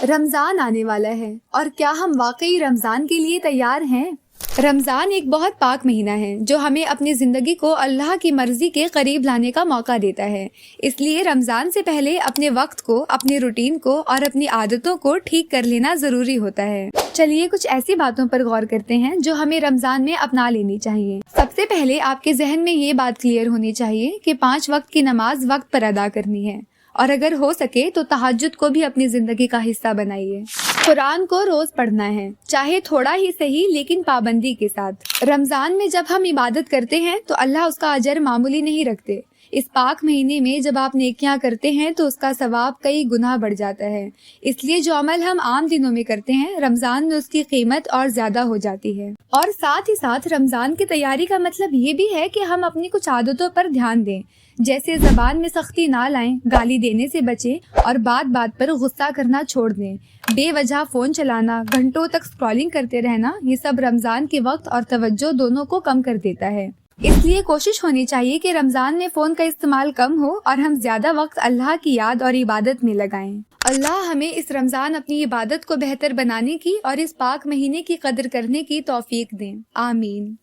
رمضان آنے والا ہے اور کیا ہم واقعی رمضان کے لیے تیار ہیں؟ رمضان ایک بہت پاک مہینہ ہے جو ہمیں اپنی زندگی کو اللہ کی مرضی کے قریب لانے کا موقع دیتا ہے۔ اس لیے رمضان سے پہلے اپنے وقت کو، اپنی روٹین کو اور اپنی عادتوں کو ٹھیک کر لینا ضروری ہوتا ہے۔ چلیے کچھ ایسی باتوں پر غور کرتے ہیں جو ہمیں رمضان میں اپنا لینی چاہیے۔ سب سے پہلے آپ کے ذہن میں یہ بات کلیئر ہونی چاہیے کہ 5 وقت کی نماز وقت پر ادا کرنی ہے، اور اگر ہو سکے تو تہجد کو بھی اپنی زندگی کا حصہ بنائیے۔ قرآن کو روز پڑھنا ہے، چاہے تھوڑا ہی صحیح لیکن پابندی کے ساتھ۔ رمضان میں جب ہم عبادت کرتے ہیں تو اللہ اس کا اجر معمولی نہیں رکھتے۔ اس پاک مہینے میں جب آپ نیکیاں کرتے ہیں تو اس کا ثواب کئی گنا بڑھ جاتا ہے۔ اس لیے جو عمل ہم عام دنوں میں کرتے ہیں، رمضان میں اس کی قیمت اور زیادہ ہو جاتی ہے۔ اور ساتھ ہی ساتھ رمضان کی تیاری کا مطلب یہ بھی ہے کہ ہم اپنی کچھ عادتوں پر دھیان دیں، جیسے زبان میں سختی نہ لائیں، گالی دینے سے بچیں اور بات بات پر غصہ کرنا چھوڑ دیں۔ بے وجہ فون چلانا، گھنٹوں تک اسکرولنگ کرتے رہنا، یہ سب رمضان کے وقت اور توجہ دونوں کو کم کر دیتا ہے۔ اس لیے کوشش ہونی چاہیے کہ رمضان میں فون کا استعمال کم ہو اور ہم زیادہ وقت اللہ کی یاد اور عبادت میں لگائیں۔ اللہ ہمیں اس رمضان اپنی عبادت کو بہتر بنانے کی اور اس پاک مہینے کی قدر کرنے کی توفیق دیں۔ آمین۔